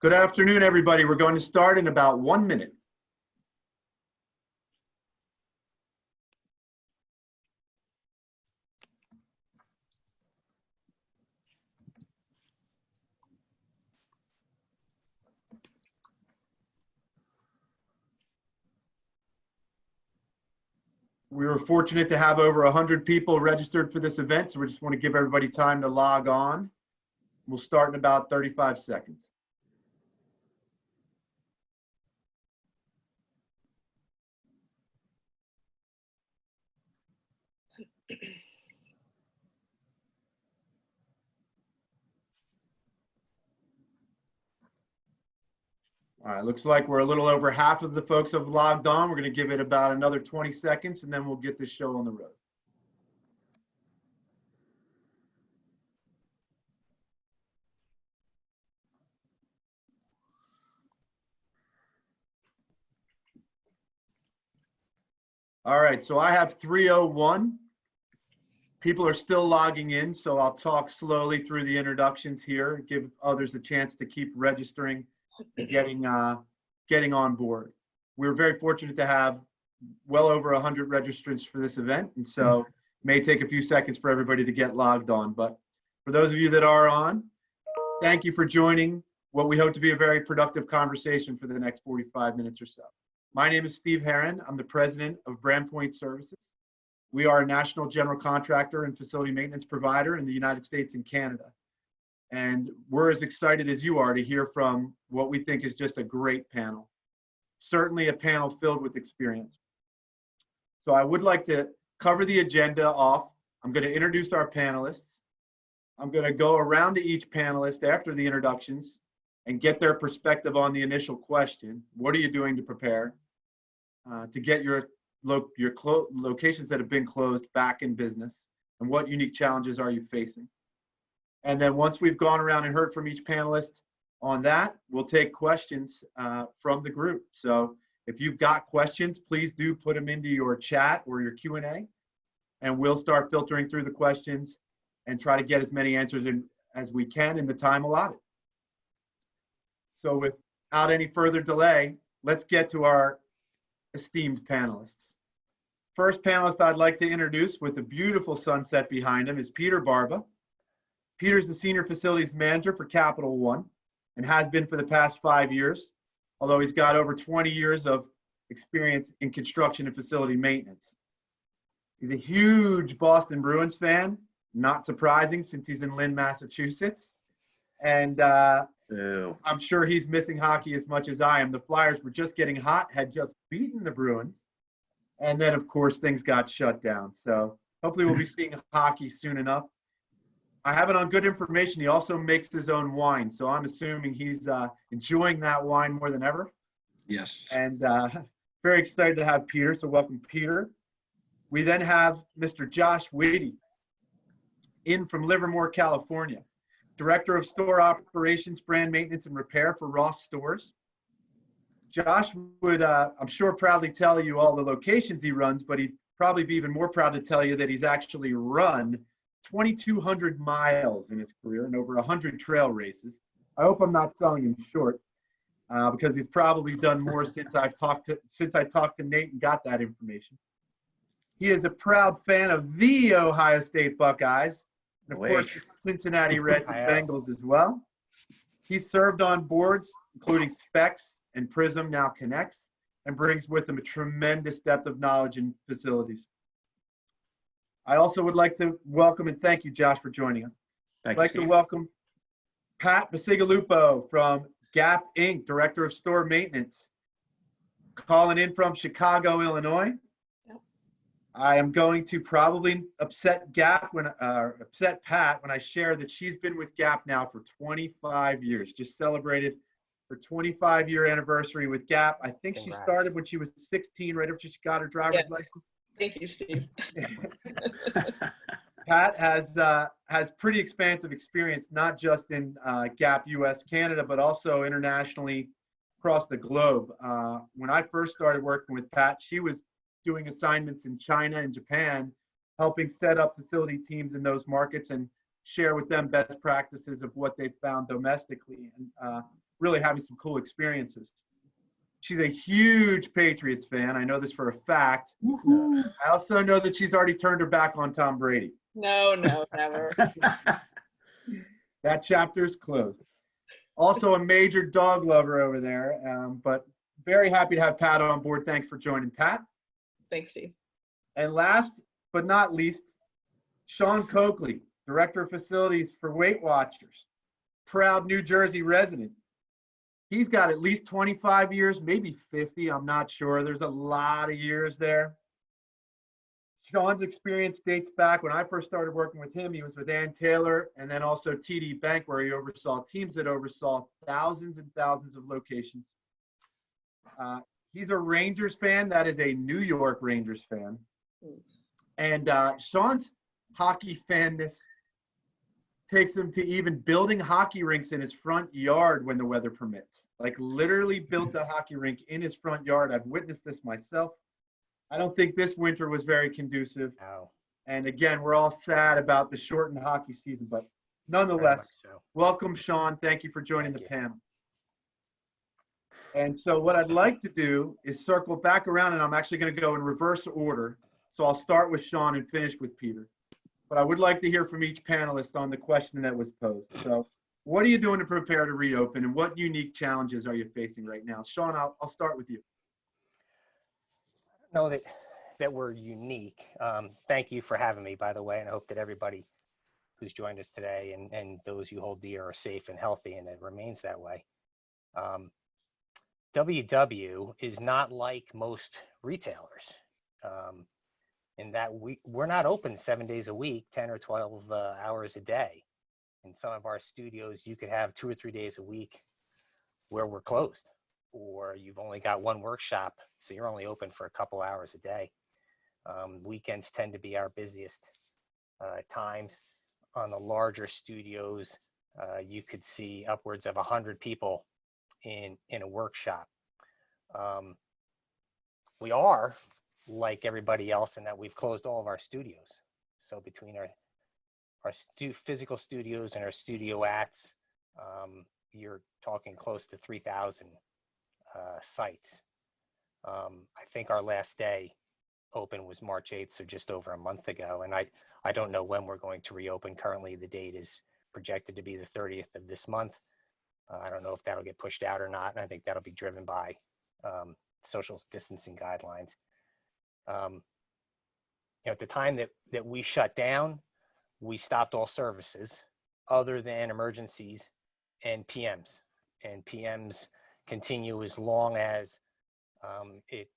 Good afternoon, everybody. We're going to start in about 1 minute. We were fortunate to have over 100 people registered for this event, so we just want to give everybody time to log on. We'll start in about 35 seconds. All right, looks like we're a little over half of the folks have logged on. We're going to give it about another 20 seconds, and then we'll get this show on the road. All right, so I have 301. People are still logging in, so I'll talk slowly through the introductions here, give others a chance to keep registering and getting on board. We're very fortunate to have well over 100 registrants for this event, and so it may take a few seconds for everybody to get logged on. But for those of you that are on, thank you for joining what we hope to be a very productive conversation for the next 45 minutes or so. My name is Steve Herron. I'm the president of BrandPoint Services. We are a national general contractor and facility maintenance provider in the United States and Canada. And we're as excited as you are to hear from what we think is just a great panel. Certainly a panel filled with experience. So I would like to cover the agenda off. I'm going to introduce our panelists. I'm going to go around to each panelist after the introductions and get their perspective on the initial question. What are you doing to prepare to get your locations that have been closed back in business, and what unique challenges are you facing? And then once we've gone around and heard from each panelist on that, we'll take questions from the group. So if you've got questions, please do put them into your chat or your Q&A, and we'll start filtering through the questions and try to get as many answers in as we can in the time allotted. So without any further delay, let's get to our esteemed panelists. First panelist I'd like to introduce, with a beautiful sunset behind him, is Barba. Peter's the Senior Facilities Manager for Capital One and has been for the past 5 years, although he's got over 20 years of experience in construction and facility maintenance. He's a huge Boston Bruins fan, not surprising since he's in Lynn, Massachusetts. And I'm sure he's missing hockey as much as I am. The Flyers were just getting hot, had just beaten the Bruins. And then, of course, things got shut down. So hopefully we'll be seeing hockey soon enough. I have it on good information. He also makes his own wine. So I'm assuming he's enjoying that wine more than ever. Yes. And very excited to have Peter. So welcome, Peter. We then have Mr. Josh Witte in from Livermore, California. Director of Store Operations, Brand Maintenance, and Repair for Ross Stores. Josh would, I'm sure, proudly tell you all the locations he runs, but he'd probably be even more proud to tell you that he's actually run 2,200 miles in his career and over 100 trail races. I hope I'm not selling him short, because he's probably done more since I talked to Nate and got that information. He is a proud fan of the Ohio State Buckeyes, and of course, the Cincinnati Reds and Bengals as well. He's served on boards, including Specs and Prism, now Connects, and brings with him a tremendous depth of knowledge in facilities. I also would like to welcome and thank you, Josh, for joining us. Thank I'd like to welcome Pat Bacigalupo from Gap Inc., Director of Store Maintenance, calling in from Chicago, Illinois. I am going to probably upset Pat when I share that she's been with Gap now for 25 years. Just celebrated her 25-year anniversary with Gap. I think Congrats. She started when she was 16, right after she got her driver's license. Thank you, Steve. Pat has pretty expansive experience, not just in Gap US, Canada, but also internationally across the globe. When I first started working with Pat, she was doing assignments in China and Japan, helping set up facility teams in those markets and share with them best practices of what they found domestically. And really having some cool experiences. She's a huge Patriots fan. I know this for a fact. I also know that she's already turned her back on Tom Brady. No, never. That chapter is closed. Also a major dog lover over there, but very happy to have Pat on board. Thanks for joining, Pat. Thanks, Steve. And last but not least, Sean Coakley, Director of Facilities for Weight Watchers, proud New Jersey resident. He's got at least 25 years, maybe 50, I'm not sure. There's a lot of years there. Sean's experience dates back when I first started working with him. He was with Ann Taylor and then also TD Bank, where he oversaw teams that oversaw thousands and thousands of locations. He's a Rangers fan. That is a New York Rangers fan. And Sean's hockey fanness takes him to even building hockey rinks in his front yard when the weather permits. Like literally built a hockey rink in his front yard. I've witnessed this myself. I don't think this winter was very conducive. No. And again, we're all sad about the shortened hockey season, but nonetheless, So. welcome, Sean. Thank you for joining Thank the you. panel. And so what I'd like to do is circle back around, and I'm actually going to go in reverse order. So I'll start with Sean and finish with Peter. But I would like to hear from each panelist on the question that was posed. So what are you doing to prepare to reopen, and what unique challenges are you facing right now? Sean, I'll start with you. Know that we're unique. Thank you for having me, by the way, and I hope that everybody who's joined us today and those you hold dear are safe and healthy, and it remains that way. WW is not like most retailers in that we're not open 7 days a week, 10 or 12 hours a day. In some of our studios, you could have 2 or 3 days a week where we're closed, or you've only got one workshop, so you're only open for a couple hours a day. Weekends tend to be our busiest times. On the larger studios, you could see upwards of 100 people in a workshop. We are like everybody else in that we've closed all of our studios. So between our physical studios and our studio acts, you're talking close to 3,000 sites. I think our last day open was March 8th, so just over a month ago. And I don't know when we're going to reopen. Currently, the date is projected to be the 30th of this month. I don't know if that'll get pushed out or not. And I think that'll be driven by social distancing guidelines. At the time that we shut down, we stopped all services other than emergencies and PMs. And PMs continue as long as it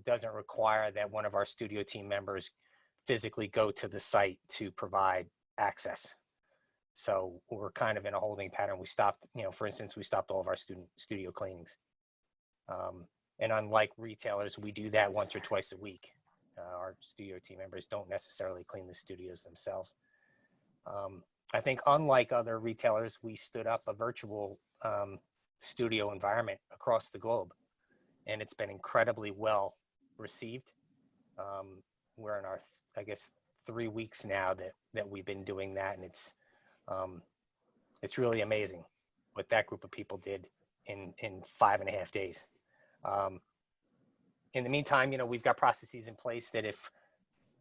doesn't require that one of our studio team members physically go to the site to provide access. So we're kind of in a holding pattern. We stopped, for instance, we stopped all of our studio cleanings. And unlike retailers, we do that once or twice a week. Our studio team members don't necessarily clean the studios themselves. I think unlike other retailers, we stood up a virtual studio environment across the globe, and it's been incredibly well received. We're in our, 3 weeks now that we've been doing that, and it's really amazing what that group of people did in 5.5 days. In the meantime, we've got processes in place that if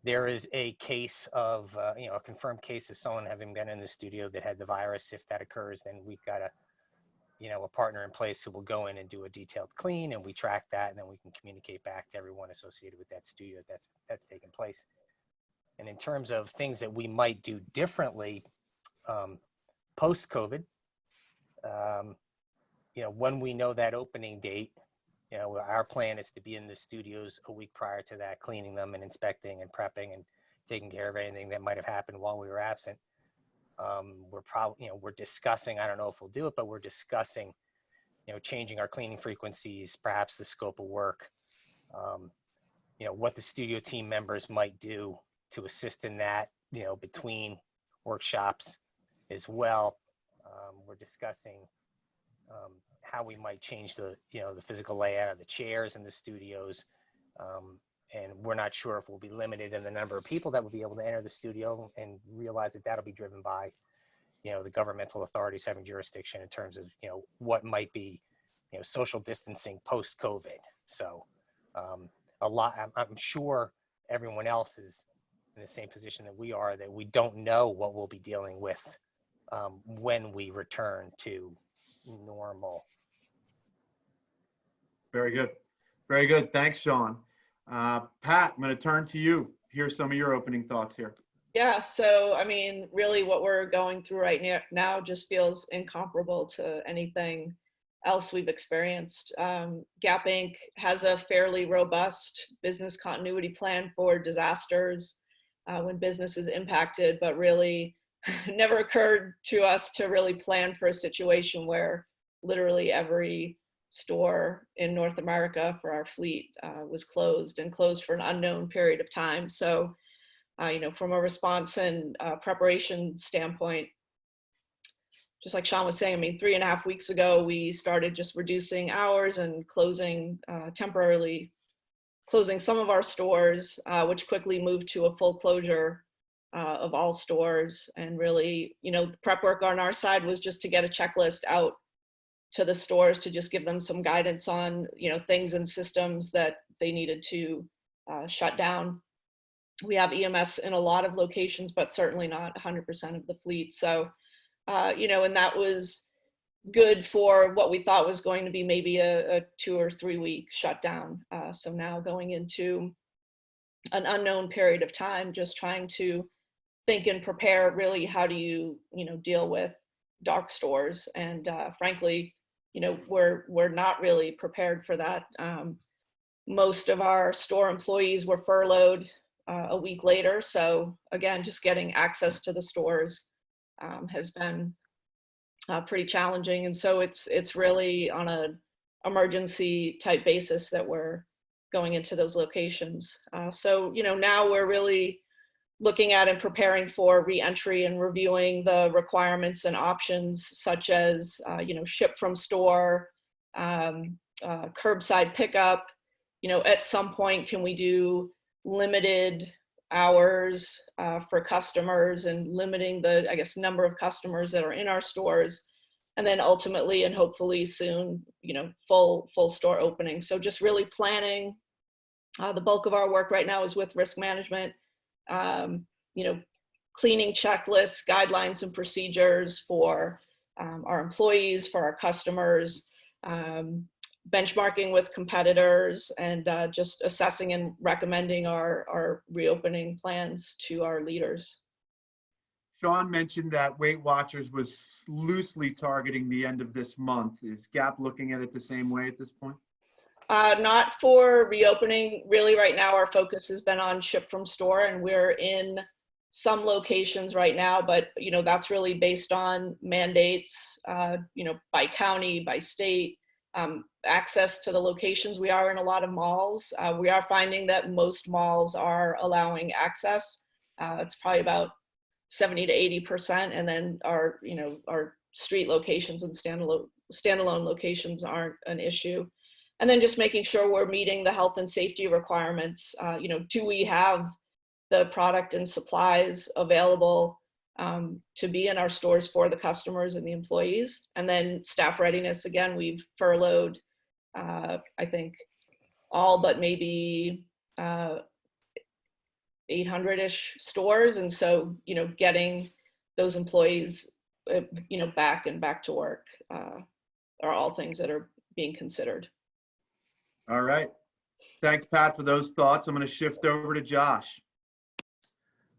there is a case of, a confirmed case of someone having been in the studio that had the virus, if that occurs, then we've got a partner in place who will go in and do a detailed clean, and we track that, and then we can communicate back to everyone associated with that studio that's taken place. And in terms of things that we might do differently post-COVID, when we know that opening date, our plan is to be in the studios a week prior to that, cleaning them and inspecting and prepping and taking care of anything that might have happened while we were absent. We're discussing, I don't know if we'll do it, but we're discussing, changing our cleaning frequencies, perhaps the scope of work, what the studio team members might do to assist in that, between workshops as well. We're discussing how we might change the physical layout of the chairs in the studios. And we're not sure if we'll be limited in the number of people that will be able to enter the studio, and realize that that'll be driven by, the governmental authorities having jurisdiction in terms of, what might be, social distancing post-COVID. So a lot, I'm sure everyone else is in the same position that we are, that we don't know what we'll be dealing with when we return to normal. Very good. Very good. Thanks, Sean. Pat, I'm going to turn to you. Here's some of your opening thoughts here. Yeah, so I mean, really what we're going through right now just feels incomparable to anything else we've experienced. Gap Inc. has a fairly robust business continuity plan for disasters when business is impacted, but really never occurred to us to really plan for a situation where literally every store in North America for our fleet was closed for an unknown period of time. So from a response and preparation standpoint, just like Sean was saying, I mean, 3.5 weeks ago, we started just reducing hours and temporarily closing some of our stores, which quickly moved to a full closure of all stores. And really, the prep work on our side was just to get a checklist out to the stores to just give them some guidance on, things and systems that they needed to shut down. We have EMS in a lot of locations, but certainly not 100% of the fleet. So, and that was good for what we thought was going to be maybe a 2 or 3 week shutdown. So now going into an unknown period of time, just trying to think and prepare really, how do you, deal with dark stores? And frankly, we're not really prepared for that. Most of our store employees were furloughed a week later. So again, just getting access to the stores has been pretty challenging. And so it's really on an emergency type basis that we're going into those locations. So, now we're really looking at and preparing for re-entry and reviewing the requirements and options such as, ship from store, curbside pickup. At some point, can we do limited hours for customers and limiting the, number of customers that are in our stores, and then ultimately and hopefully soon, full store opening. So just really planning. The bulk of our work right now is with risk management, cleaning checklists, guidelines, and procedures for our employees, for our customers, benchmarking with competitors, and just assessing and recommending our reopening plans to our leaders. Sean mentioned that Weight Watchers was loosely targeting the end of this month. Is Gap looking at it the same way at this point? Not for reopening. Really, right now, our focus has been on ship from store, and we're in some locations right now, but that's really based on mandates, by county, by state. Access to the locations. We are in a lot of malls. We are finding that most malls are allowing access. It's probably about 70 to 80%. And then our street locations and standalone locations aren't an issue. And then just making sure we're meeting the health and safety requirements. Do we have the product and supplies available to be in our stores for the customers and the employees? And then staff readiness. Again, we've furloughed, I think, all but maybe 800-ish stores. And so, getting those employees, back to work are all things that are being considered. All right. Thanks, Pat, for those thoughts. I'm going to shift over to Josh.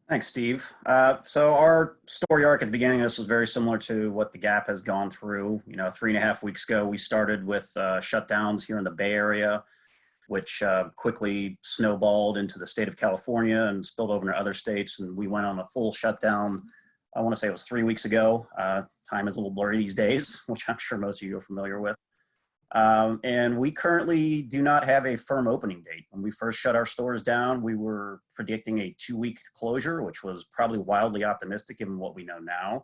Thanks, Steve. So our story arc at the beginning of this was very similar to what the Gap has gone through. 3.5 weeks ago, we started with shutdowns here in the Bay Area, which quickly snowballed into the state of California and spilled over into other states. And we went on a full shutdown, I want to say it was 3 weeks ago. Time is a little blurry these days, which I'm sure most of you are familiar with. And we currently do not have a firm opening date. When we first shut our stores down, we were predicting a 2-week closure, which was probably wildly optimistic given what we know now.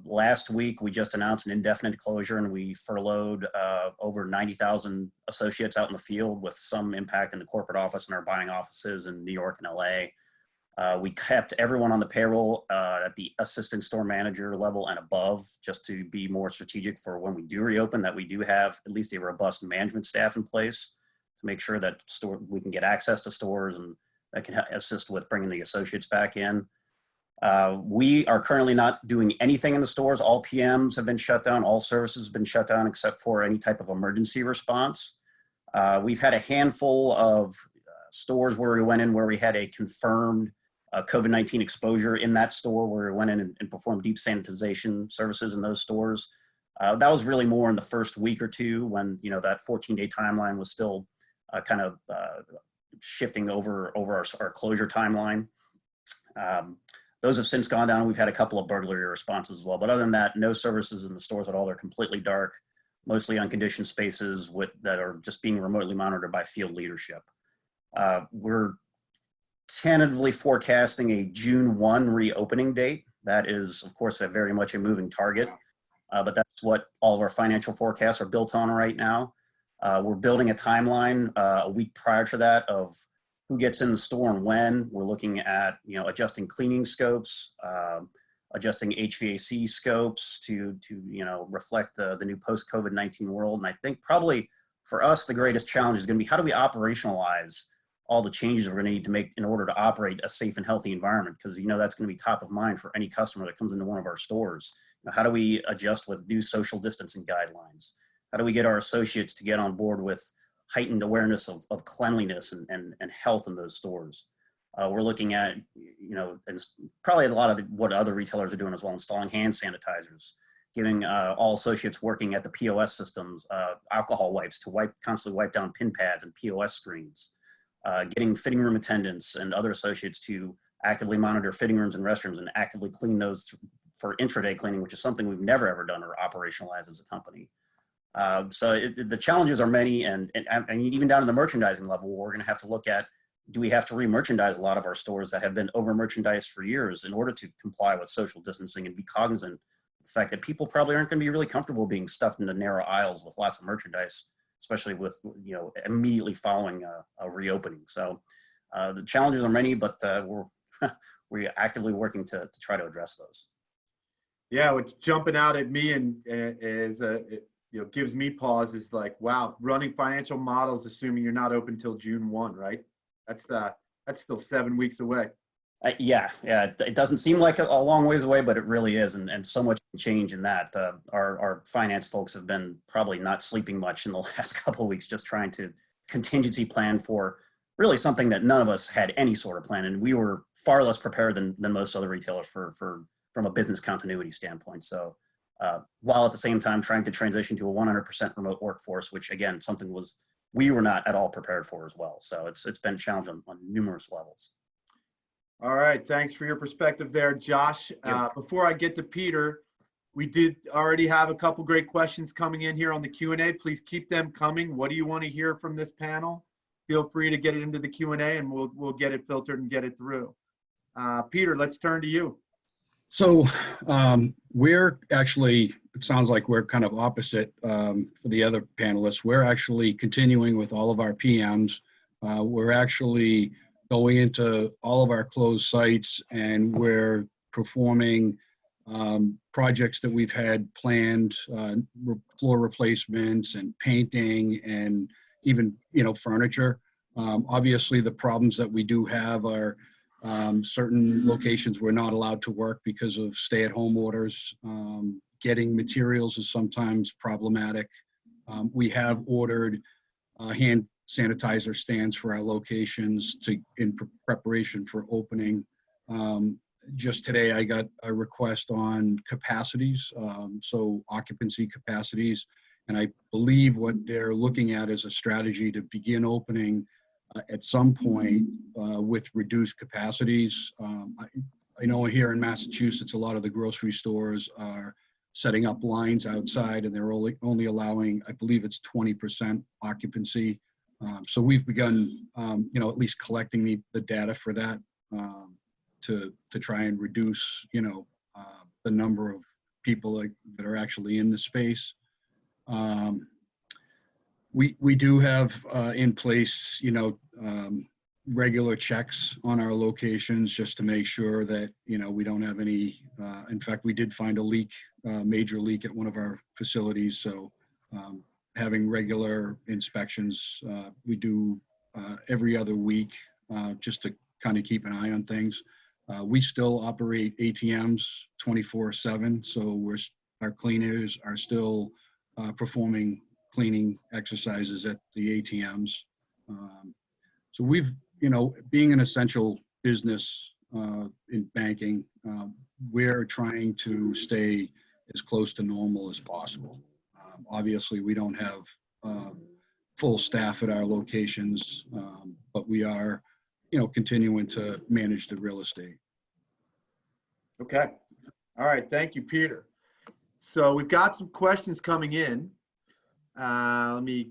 Last week, we just announced an indefinite closure, and we furloughed over 90,000 associates out in the field, with some impact in the corporate office and our buying offices in New York and LA. We kept everyone on the payroll at the assistant store manager level and above, just to be more strategic for when we do reopen, that we do have at least a robust management staff in place to make sure that we can get access to stores and that can assist with bringing the associates back in. We are currently not doing anything in the stores. All PMs have been shut down. All services have been shut down except for any type of emergency response. We've had a handful of stores where we went in where we had a confirmed COVID-19 exposure in that store, where we went in and performed deep sanitization services in those stores. That was really more in the first week or two when, that 14-day timeline was still kind of shifting over our closure timeline. Those have since gone down. We've had a couple of burglary responses as well. But other than that, no services in the stores at all. They're completely dark, mostly unconditioned spaces that are just being remotely monitored by field leadership. We're tentatively forecasting a June 1 reopening date. That is, of course, very much a moving target, but that's what all of our financial forecasts are built on right now. We're building a timeline a week prior to that of who gets in the store and when. We're looking at, adjusting cleaning scopes, adjusting HVAC scopes to reflect the new post-COVID-19 world. And I think probably for us, the greatest challenge is going to be how do we operationalize all the changes we're going to need to make in order to operate a safe and healthy environment, because that's going to be top of mind for any customer that comes into one of our stores. How do we adjust with new social distancing guidelines? How do we get our associates to get on board with heightened awareness of cleanliness and health in those stores? We're looking at, and probably a lot of what other retailers are doing as well, installing hand sanitizers, giving all associates working at the POS systems alcohol wipes to constantly wipe down pin pads and POS screens. Getting fitting room attendants and other associates to actively monitor fitting rooms and restrooms and actively clean those for intraday cleaning, which is something we've never ever done or operationalized as a company. So the challenges are many, and even down to the merchandising level, we're going to have to look at, do we have to re-merchandise a lot of our stores that have been over-merchandised for years in order to comply with social distancing and be cognizant of the fact that people probably aren't going to be really comfortable being stuffed into narrow aisles with lots of merchandise, especially with, immediately following a reopening. So the challenges are many, but we're actively working to try to address those. Yeah, what's jumping out at me and is gives me pause is like, wow, running financial models assuming you're not open till June 1, right? That's still 7 weeks away. Yeah. It doesn't seem like a long ways away, but it really is, and so much can change in that. Our finance folks have been probably not sleeping much in the last couple of weeks, just trying to contingency plan for really something that none of us had any sort of plan, and we were far less prepared than most other retailers from a business continuity standpoint. So while at the same time trying to transition to a 100% remote workforce, which again, something we were not at all prepared for as well. So it's been a challenge on numerous levels. All right, thanks for your perspective there, Josh. Before I get to Peter, we did already have a couple great questions coming in here on the Q&A. Please keep them coming. What do you want to hear from this panel? Feel free to get it into the Q&A and we'll get it filtered and get it through. Peter, let's turn to you. So we're actually, it sounds like we're kind of opposite for the other panelists. We're actually continuing with all of our PMs. We're actually going into all of our closed sites, and we're performing projects that we've had planned, floor replacements and painting and even, furniture. Obviously, the problems that we do have are certain locations we're not allowed to work because of stay-at-home orders. Getting materials is sometimes problematic. We have ordered hand sanitizer stands for our locations in preparation for opening. Just today, I got a request on capacities, so occupancy capacities, and I believe what they're looking at is a strategy to begin opening at some point with reduced capacities. I know here in Massachusetts, a lot of the grocery stores are setting up lines outside, and they're only allowing, I believe it's 20% occupancy. So we've begun, at least collecting the data for that to try and reduce, the number of people that are actually in the space. We do have in place, regular checks on our locations just to make sure that, we don't have any, in fact, we did find a leak, major leak at one of our facilities. So having regular inspections, we do every other week just to kind of keep an eye on things. We still operate ATMs 24/7. So our cleaners are still performing cleaning exercises at the ATMs. So we've, being an essential business in banking, we're trying to stay as close to normal as possible. Obviously, we don't have full staff at our locations, but we are, continuing to manage the real estate. Okay. All right. Thank you, Peter. So we've got some questions coming in. Let me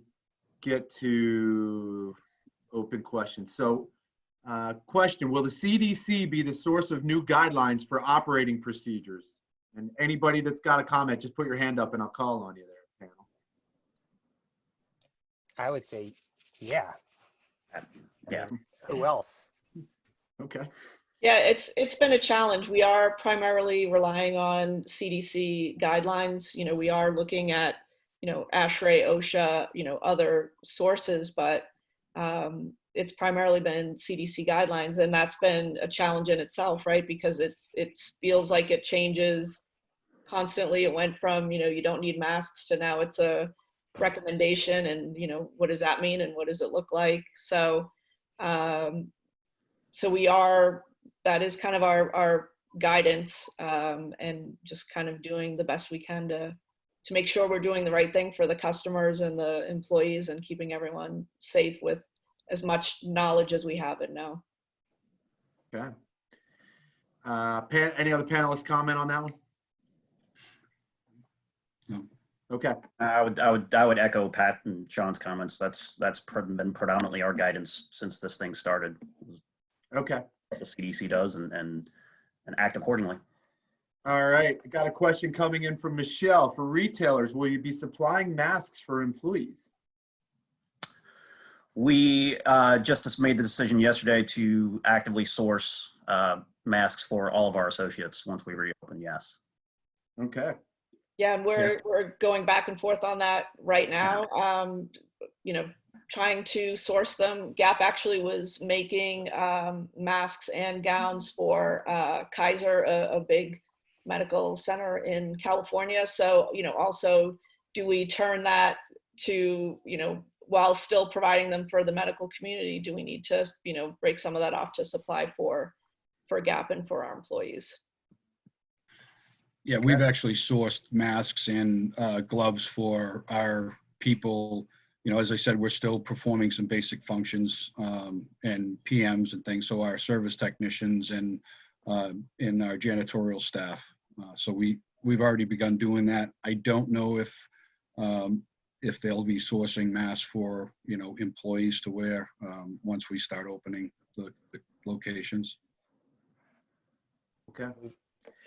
get to open questions. So question, will the CDC be the source of new guidelines for operating procedures? And anybody that's got a comment, just put your hand up and I'll call on you there, panel. I would say, yeah. Yeah. Who else? Okay. Yeah, it's been a challenge. We are primarily relying on CDC guidelines. We are looking at, ASHRAE, OSHA, other sources, but it's primarily been CDC guidelines, and that's been a challenge in itself, right? Because it feels like it changes constantly. It went from, you don't need masks to now it's a recommendation, and what does that mean and what does it look like? So that is kind of our guidance, and just kind of doing the best we can to make sure we're doing the right thing for the customers and the employees and keeping everyone safe with as much knowledge as we have it now. Okay. Any other panelists comment on that one? No. Okay. I would echo Pat and Sean's comments. That's been predominantly our guidance since this thing started. Okay. What the CDC does and act accordingly. All right. I got a question coming in from Michelle. For retailers, will you be supplying masks for employees? We just made the decision yesterday to actively source masks for all of our associates once we reopen. Yes. Okay. Yeah, and we're going back and forth on that right now. Trying to source them. Gap actually was making masks and gowns for Kaiser, a big medical center in California. So, also, do we turn that to, while still providing them for the medical community, do we need to, break some of that off to supply for Gap and for our employees? Yeah, we've actually sourced masks and gloves for our people. As I said, we're still performing some basic functions and PMs and things. So our service technicians and our janitorial staff. So we've already begun doing that. I don't know if they'll be sourcing masks for employees to wear once we start opening the locations. Okay.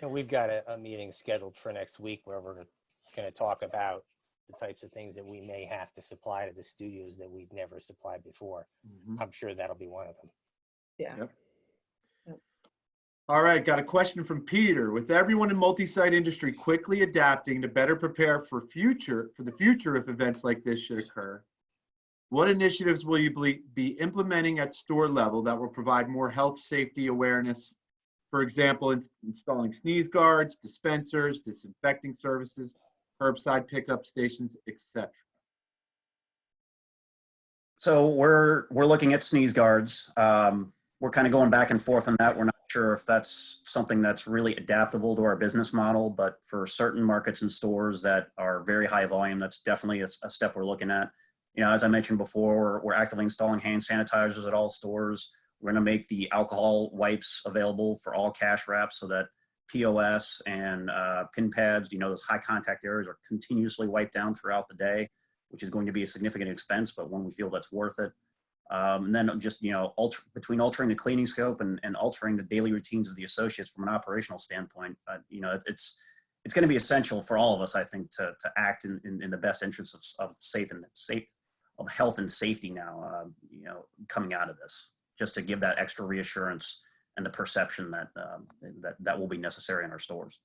And we've got a meeting scheduled for next week where we're going to talk about the types of things that we may have to supply to the studios that we've never supplied before. Mm-hmm. I'm sure that'll be one of them. Yeah. Yep. All right, got a question from Peter. With everyone in multi-site industry quickly adapting to better prepare for the future if events like this should occur, what initiatives will you be implementing at store level that will provide more health safety awareness? For example, installing sneeze guards, dispensers, disinfecting services, curbside pickup stations, etc. So we're looking at sneeze guards. We're kind of going back and forth on that. We're not sure if that's something that's really adaptable to our business model, but for certain markets and stores that are very high volume, that's definitely a step we're looking at. As I mentioned before, we're actively installing hand sanitizers at all stores. We're going to make the alcohol wipes available for all cash wraps so that POS and pin pads, those high contact areas are continuously wiped down throughout the day, which is going to be a significant expense, but one we feel that's worth it. And then just, between altering the cleaning scope and altering the daily routines of the associates from an operational standpoint, it's going to be essential for all of us, I think, to act in the best interest of health and safety now, coming out of this. just to give that extra reassurance and the perception that that will be necessary in our stores.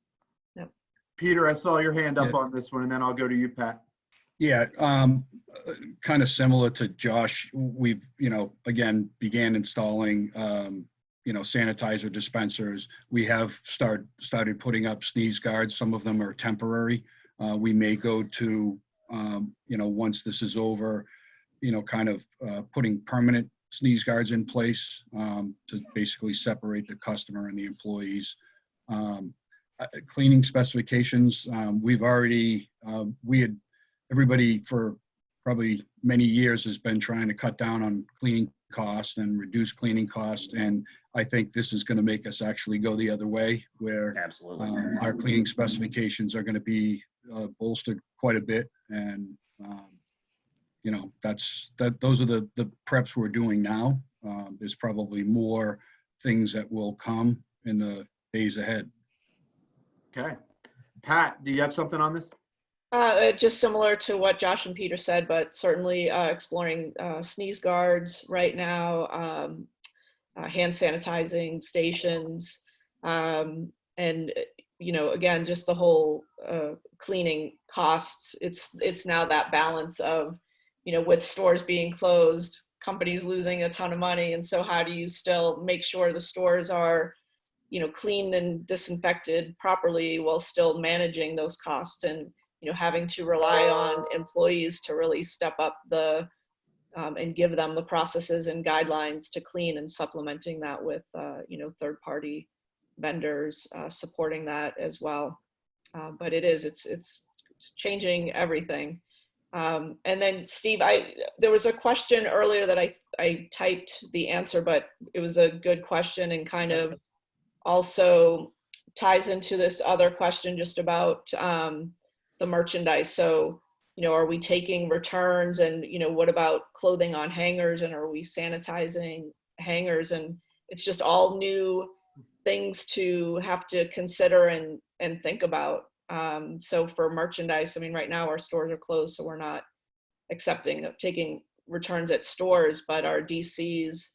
Peter, I saw your hand up Yeah. on this one, and then I'll go to you, Pat. Yeah, kind of similar to Josh, we've, again, began installing, sanitizer dispensers. We have started putting up sneeze guards. Some of them are temporary. We may go to, once this is over, putting permanent sneeze guards in place to basically separate the customer and the employees. Cleaning specifications, we've already, everybody for probably many years has been trying to cut down on cleaning costs and reduce cleaning costs. And I think this is going to make us actually go the other way, where Absolutely. our cleaning specifications are going to be bolstered quite a bit. And, those are the preps we're doing now. There's probably more things that will come in the days ahead. Okay. Pat, do you have something on this? Just similar to what Josh and Peter said, but certainly exploring sneeze guards right now, hand sanitizing stations, and again, just the whole cleaning costs. It's now that balance of, with stores being closed, companies losing a ton of money, and so how do you still make sure the stores are cleaned and disinfected properly while still managing those costs, and having to rely on employees to really step up and give them the processes and guidelines to clean, and supplementing that with, third-party vendors supporting that as well. But it's changing everything. And then Steve, there was a question earlier that I typed the answer, but it was a good question and kind of also ties into this other question just about the merchandise. So, are we taking returns, and, what about clothing on hangers, and are we sanitizing hangers? And it's just all new things to have to consider and think about. So for merchandise, right now our stores are closed, so we're not taking returns at stores, but our DCs,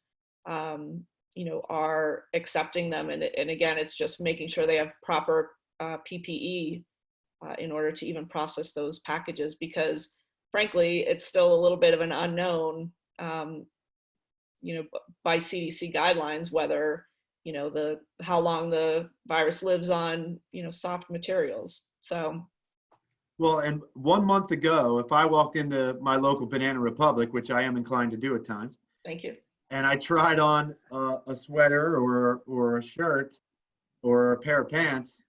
are accepting them. And again, it's just making sure they have proper PPE in order to even process those packages, because frankly, it's still a little bit of an unknown, by CDC guidelines, whether, how long the virus lives on, soft materials. So. Well, and 1 month ago, if I walked into my local Banana Republic, which I am inclined to do at times, Thank you. and I tried on a sweater or a shirt or a pair of pants,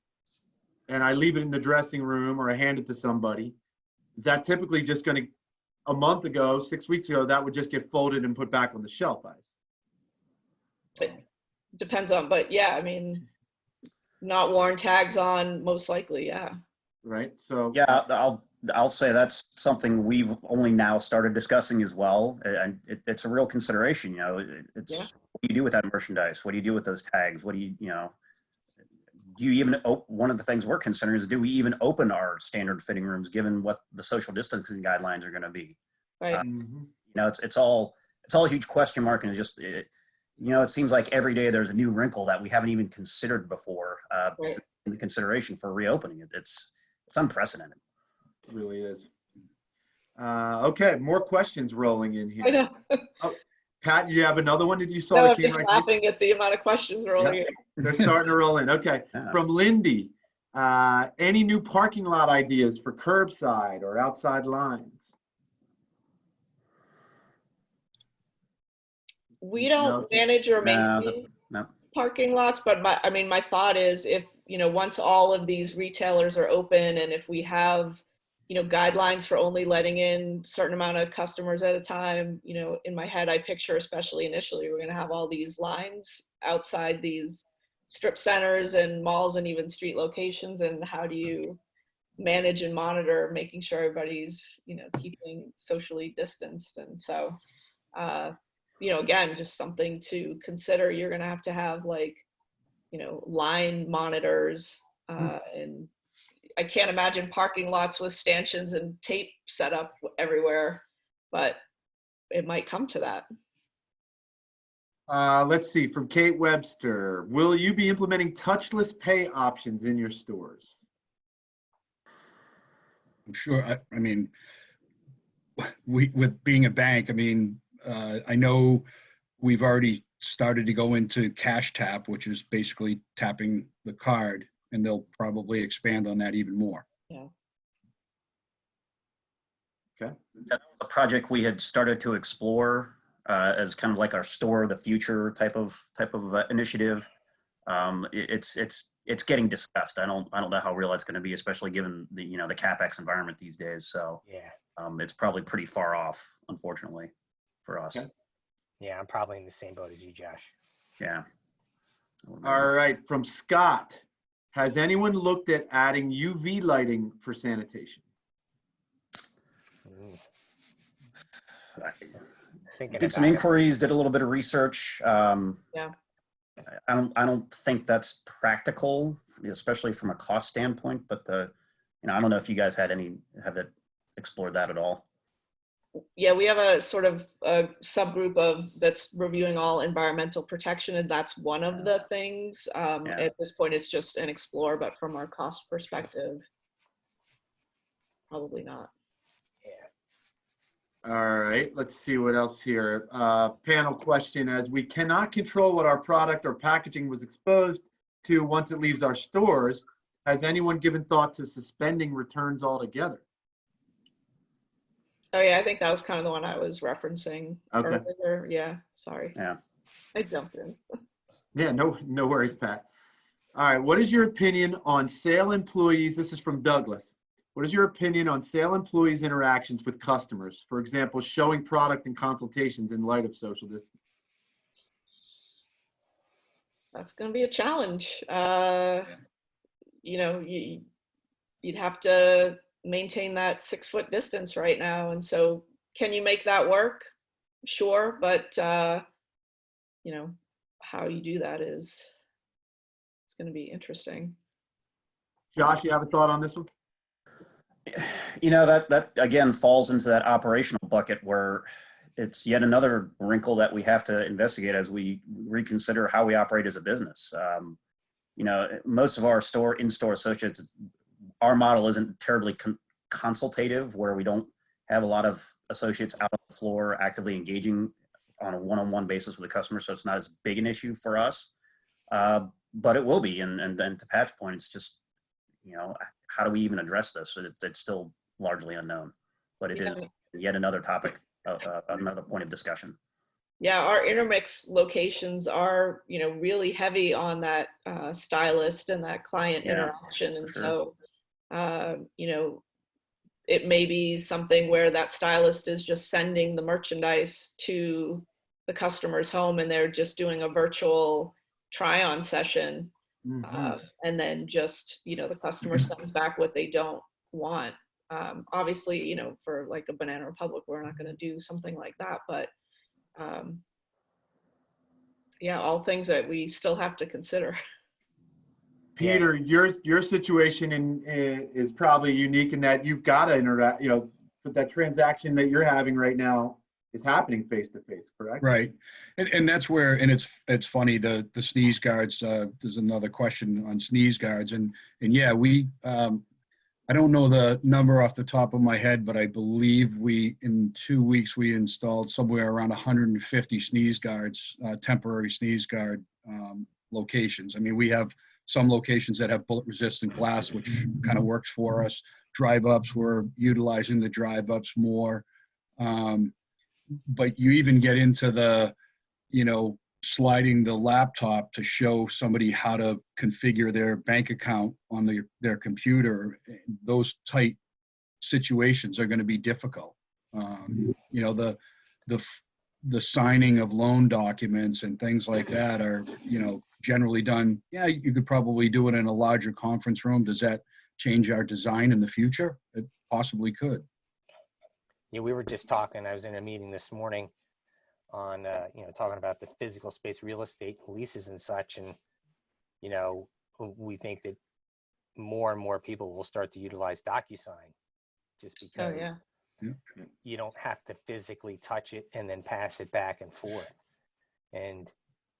and I leave it in the dressing room or I hand it to somebody, is that typically just going to, a month ago, 6 weeks ago, that would just get folded and put back on the shelf, It depends on, but yeah, not worn tags on, most likely, yeah. right? So Yeah, I'll say that's something we've only now started discussing as well, and it's a real consideration. It's Yeah. What do you do with that merchandise? What do you do with those tags? What do you do you even one of the things we're considering is, do we even open our standard fitting rooms given what the social distancing guidelines are going to be? Right. It's all a huge question mark, and it seems like every day there's a new wrinkle that we haven't even considered before Right. in the consideration for reopening it. It's unprecedented. it really is. Okay, more questions rolling in here. I know. Pat, you have another one that you saw No, that I'm came just right to you? laughing at the amount of questions rolling in. They're starting to roll in. Okay. Yeah. From Lindy, any new parking lot ideas for curbside or outside lines? We don't No, manage or No, maintain no. parking lots, but my thought is, if, once all of these retailers are open, and if we have, guidelines for only letting in certain amount of customers at a time, in my head, I picture, especially initially, we're going to have all these lines outside these strip centers and malls and even street locations. And how do you manage and monitor making sure everybody's, keeping socially distanced? And so, again, just something to consider. You're going to have line monitors, and I can't imagine parking lots with stanchions and tape set up everywhere, but it might come to that. Let's see, from Kate Webster, will you be implementing touchless pay options in your stores? I'm sure, I mean, with being a bank, I mean, I know we've already started to go into cash tap, which is basically tapping the card, and they'll probably expand on that even more. Yeah. Okay. That was a project we had started to explore as kind of like our store of the future type of initiative. It's getting discussed. I don't know how real that's going to be, especially given the the CapEx environment these days. So Yeah. it's probably pretty far off, unfortunately, for us. Okay. Yeah, I'm probably in the same boat as you, Josh. Yeah. All right, from Scott, has anyone looked at adding UV lighting for sanitation? Mm, I Thinking did some about it. inquiries, did a little bit of research. Yeah. I don't think that's practical, especially from a cost standpoint. But I don't know if you guys have explored that at all. Yeah, we have a sort of a subgroup that's reviewing all environmental protection, and that's one of the things. Yeah. At this point, it's just an explore, but from our cost perspective, probably not. Yeah. All right, let's see what else here. Panel question, as we cannot control what our product or packaging was exposed to once it leaves our stores, has anyone given thought to suspending returns altogether? Oh yeah, I think that was kind of the one I was referencing Okay. earlier. Yeah, sorry. Yeah. I jumped in. Yeah, no worries, Pat. All right, what is your opinion on sale employees? This is from Douglas. What is your opinion on sale employees' interactions with customers? For example, showing product and consultations in light of social distance. That's going to be a challenge. You'd have to maintain that 6-foot distance right now. And so can you make that work? Sure. But, how you do that it's going to be interesting. Josh, you have a thought on this one? That again falls into that operational bucket where it's yet another wrinkle that we have to investigate as we reconsider how we operate as a business. Most of our in-store associates, our model isn't terribly consultative, where we don't have a lot of associates out on the floor actively engaging on a one-on-one basis with the customer. So it's not as big an issue for us, but it will be. And then to Pat's point, it's just, how do we even address this? It's still largely unknown, but it is yet another topic, another point of discussion. Yeah, our intermix locations are, really heavy on that stylist and that client interaction. And sure. so, it may be something where that stylist is just sending the merchandise to the customer's home and they're just doing a virtual try-on session. And then just, the customer sends back what they don't want. Obviously, for like a Banana Republic, we're not going to do something like that, but yeah, all things that we still have to consider. Peter, your situation is probably unique in that you've got to interact, but that transaction that you're having right now is happening face to face, correct? Right. And that's where, and it's funny, the sneeze guards, there's another question on sneeze guards. And yeah, I don't know the number off the top of my head, but I believe in 2 weeks, we installed somewhere around 150 sneeze guards, temporary sneeze guard locations. I mean, we have some locations that have bullet resistant glass, which kind of works for us. Drive-ups, we're utilizing the drive-ups more. But you even get into the, sliding the laptop to show somebody how to configure their bank account on their computer. Those tight situations are going to be difficult. The signing of loan documents and things like that are, generally done. Yeah, you could probably do it in a larger conference room. Does that change our design in the future? It possibly could. Yeah, we were just talking, I was in a meeting this morning on, talking about the physical space, real estate leases and such. And, we think that more and more people will start to utilize DocuSign just because you don't have to physically touch it and then pass it back and forth. And,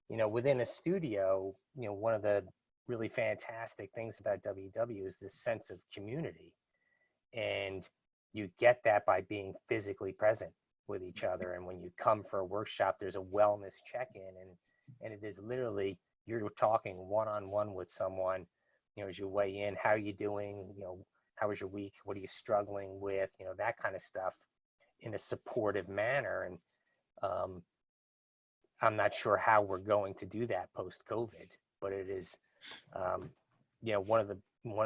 within a studio, one of the really fantastic things about WW is this sense of community. And you get that by being physically present with each other. And when you come for a workshop, there's a wellness check-in, and it is literally, you're talking one-on-one with someone, as you weigh in, how are you doing? How was your week? What are you struggling with? That kind of stuff in a supportive manner. And I'm not sure how we're going to do that post-COVID, but it is, one of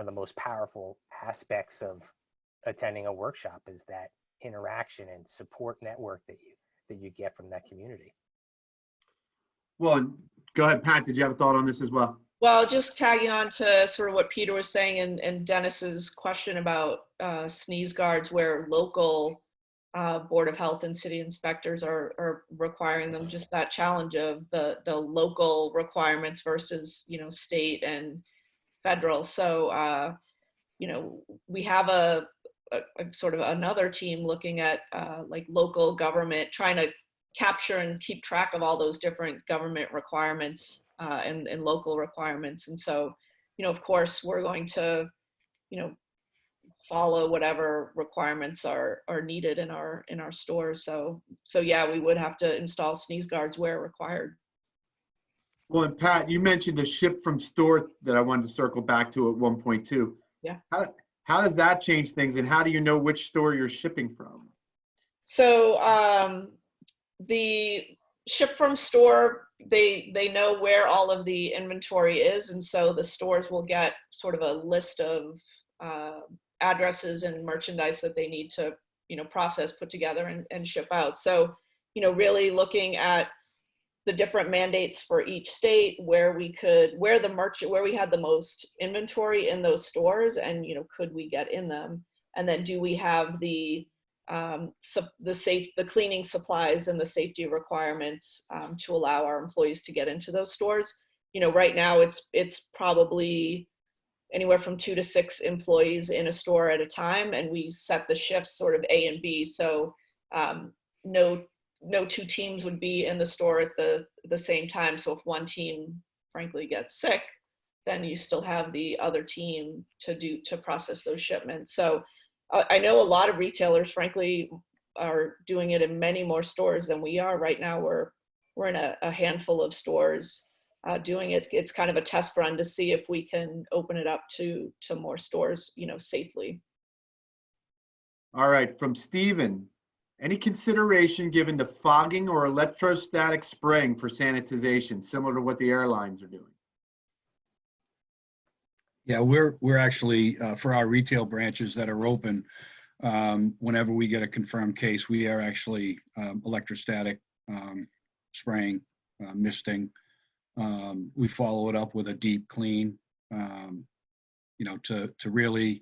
the most powerful aspects of attending a workshop is that interaction and support network that you get from that community. Well, go ahead, Pat. Did you have a thought on this as well? Well, just tagging on to sort of what Peter was saying and Dennis's question about sneeze guards, where local Board of Health and city inspectors are requiring them, just that challenge of the local requirements versus, state and federal. So, we have a sort of another team looking at like local government, trying to capture and keep track of all those different government requirements and local requirements. And so, of course, we're going to, follow whatever requirements are needed in our stores. So yeah, we would have to install sneeze guards where required. Well, and Pat, you mentioned a ship from store that I wanted to circle back to at 1.2. Yeah. How does that change things, and how do you know which store you're shipping from? So the ship from store, they know where all of the inventory is, and so the stores will get sort of a list of addresses and merchandise that they need to, process, put together and ship out. So, really looking at the different mandates for each state, where we had the most inventory in those stores, and could we get in them, and then do we have the cleaning supplies and the safety requirements to allow our employees to get into those stores. Right now it's probably anywhere from 2 to 6 employees in a store at a time, and we set the shifts sort of A and B. So no 2 teams would be in the store at the same time. So if one team frankly gets sick, then you still have the other team to process those shipments. So I know a lot of retailers frankly are doing it in many more stores than we are. Right now we're in a handful of stores doing it. It's kind of a test run to see if we can open it up to more stores, safely. All right, from Steven. Any consideration given to fogging or electrostatic spraying for sanitization, similar to what the airlines are doing? Yeah, we're actually, for our retail branches that are open, whenever we get a confirmed case, we are actually electrostatic spraying, misting. We follow it up with a deep clean, to really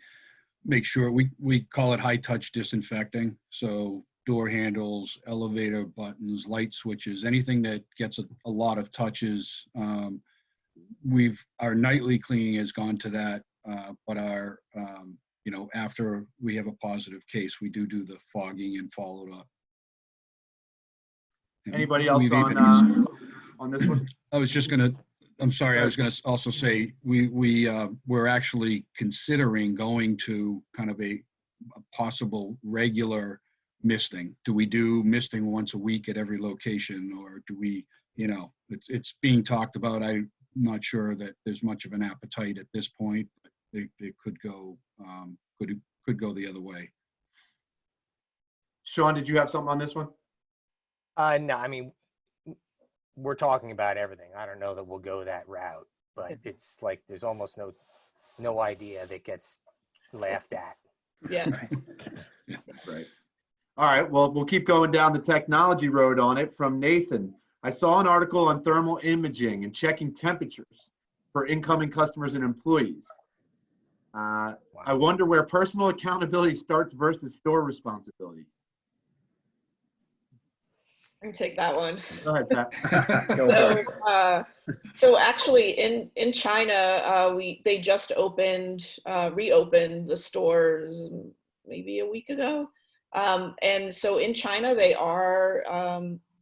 make sure, we call it high touch disinfecting. So door handles, elevator buttons, light switches, anything that gets a lot of touches. Our nightly cleaning has gone to that, but our, after we have a positive case, we do the fogging and follow it up. And Anybody else on this one? I was gonna also say, we're actually considering going to kind of a possible regular misting. Do we do misting once a week at every location, or do we, it's being talked about. I'm not sure that there's much of an appetite at this point, but it could go, could go the other way. Sean, did you have something on this one? No, I mean, we're talking about everything. I don't know that we'll go that route, but it's like there's almost no idea that gets laughed at. Yeah. Right. All right, well, we'll keep going down the technology road on it. From Nathan. I saw an article on thermal imaging and checking temperatures for incoming customers and employees. Wow. I wonder where personal accountability starts versus store responsibility. I can take that one. Go ahead, Pat. Go for it. So actually in China, they just reopened the stores maybe a week ago. And so in China, they are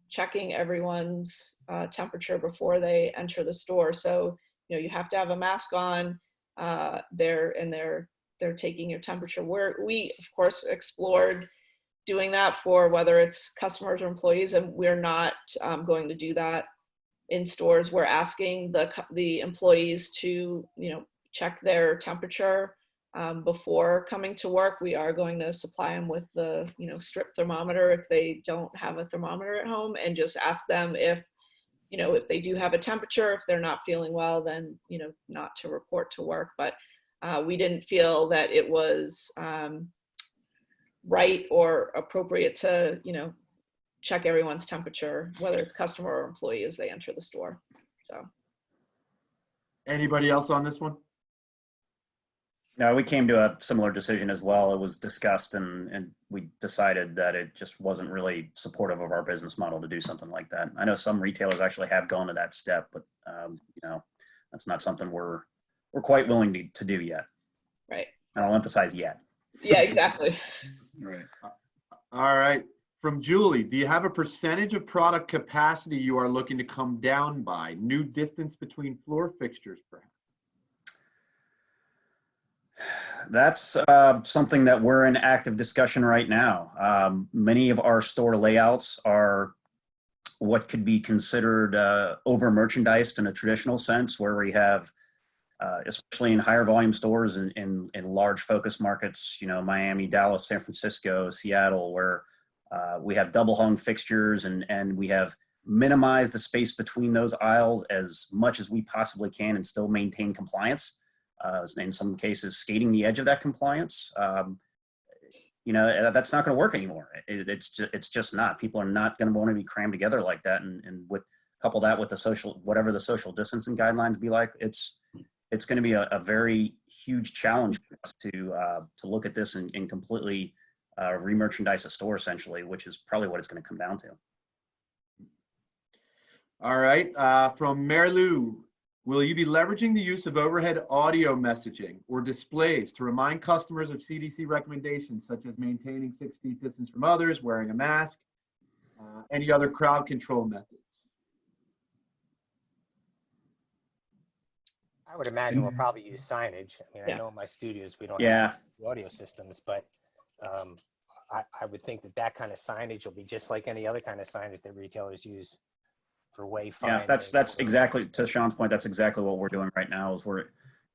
checking everyone's temperature before they enter the store. So, you have to have a mask on. They're taking your temperature. We of course explored doing that for whether it's customers or employees, and we're not going to do that in stores. We're asking the employees to, check their temperature before coming to work. We are going to supply them with the, strip thermometer if they don't have a thermometer at home, and just ask them if they do have a temperature, if they're not feeling well, then, not to report to work. But we didn't feel that it was right or appropriate to, check everyone's temperature, whether it's customer or employee, as they enter the store. So. Anybody else on this one? No, we came to a similar decision as well. It was discussed and we decided that it just wasn't really supportive of our business model to do something like that. I know some retailers actually have gone to that step, but that's not something we're quite willing to do yet. Right. And I'll emphasize yet. Yeah, exactly. Right. All right. From Julie, do you have a percentage of product capacity you are looking to come down by? New distance between floor fixtures, perhaps? That's something that we're in active discussion right now. Many of our store layouts are what could be considered over merchandised in a traditional sense, where we have, especially in higher volume stores in large focus markets, Miami, Dallas, San Francisco, Seattle, where we have double hung fixtures and we have minimized the space between those aisles as much as we possibly can and still maintain compliance. In some cases, skating the edge of that compliance. That's not going to work anymore. It's just not. People are not going to want to be crammed together like that. And couple that with whatever the social distancing guidelines be like, it's going to be a very huge challenge for us to look at this and completely re-merchandise a store, essentially, which is probably what it's going to come down to. All right. From Mary Lou, will you be leveraging the use of overhead audio messaging or displays to remind customers of CDC recommendations, such as maintaining 6 feet distance from others, wearing a mask, any other crowd control methods? I would imagine we'll probably use signage. I mean, Yeah. I know in my studios we don't Yeah. have audio systems, but I would think that kind of signage will be just like any other kind of signage that retailers use for wayfinding. Yeah, that's exactly, to Sean's point, that's exactly what we're doing right now. Is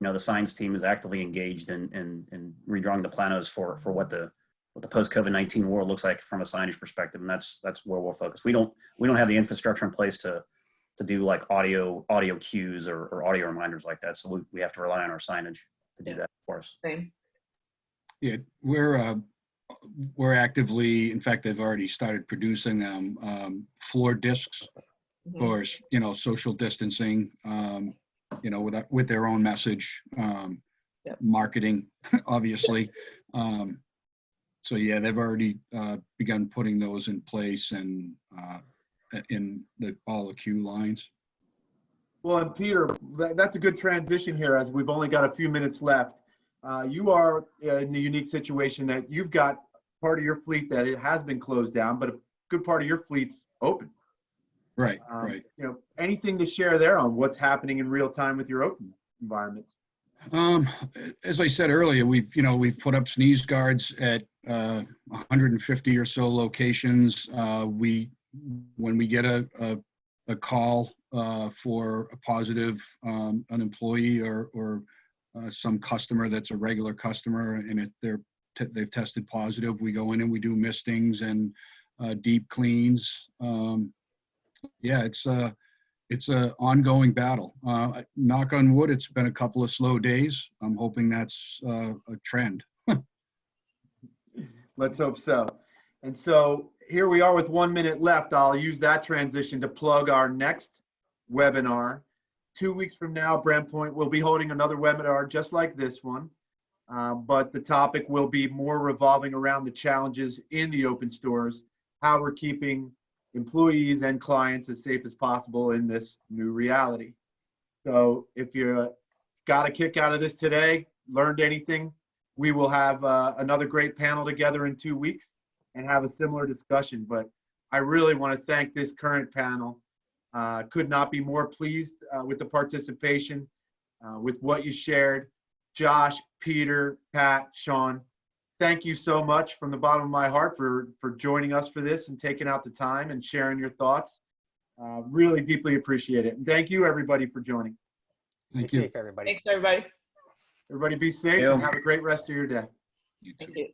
the signs team is actively engaged in redrawing the planos for what the post COVID-19 world looks like from a signage perspective, and that's where we'll focus. We don't have the infrastructure in place to do like audio cues or audio reminders like that, so we have to rely on our signage to do that for us. Same. Yeah, we're actively, in fact, they've already started producing floor discs Mhm. for, social distancing, with their own message, Yep. marketing, obviously. So yeah, they've already begun putting those in place and in all the queue lines. Well, and Peter, that's a good transition here, as we've only got a few minutes left. You are in the unique situation that you've got part of your fleet that it has been closed down, but a good part of your fleet's open. Right, right. Anything to share there on what's happening in real time with your open environments? As I said earlier, we've put up sneeze guards at 150 or so locations. When we get a call for a positive, an employee or some customer that's a regular customer and they've tested positive, we go in and we do mistings and deep cleans. Yeah, it's a ongoing battle. Knock on wood, it's been a couple of slow days. I'm hoping that's a trend. Let's hope so. And so here we are with 1 minute left. I'll use that transition to plug our next webinar. 2 weeks from now, BrandPoint will be holding another webinar just like this one. But the topic will be more revolving around the challenges in the open stores, how we're keeping employees and clients as safe as possible in this new reality. So if you got a kick out of this today, learned anything, we will have another great panel together in 2 weeks and have a similar discussion. But I really want to thank this current panel. Could not be more pleased with the participation, with what you shared. Josh, Peter, Pat, Sean, thank you so much from the bottom of my heart for joining us for this and taking out the time and sharing your thoughts. Really deeply appreciate it. And thank you, everybody, for joining. Be Thank you. safe, everybody. Thanks, everybody. Everybody be safe Yeah. and have a great rest of your day. You too. Thank you.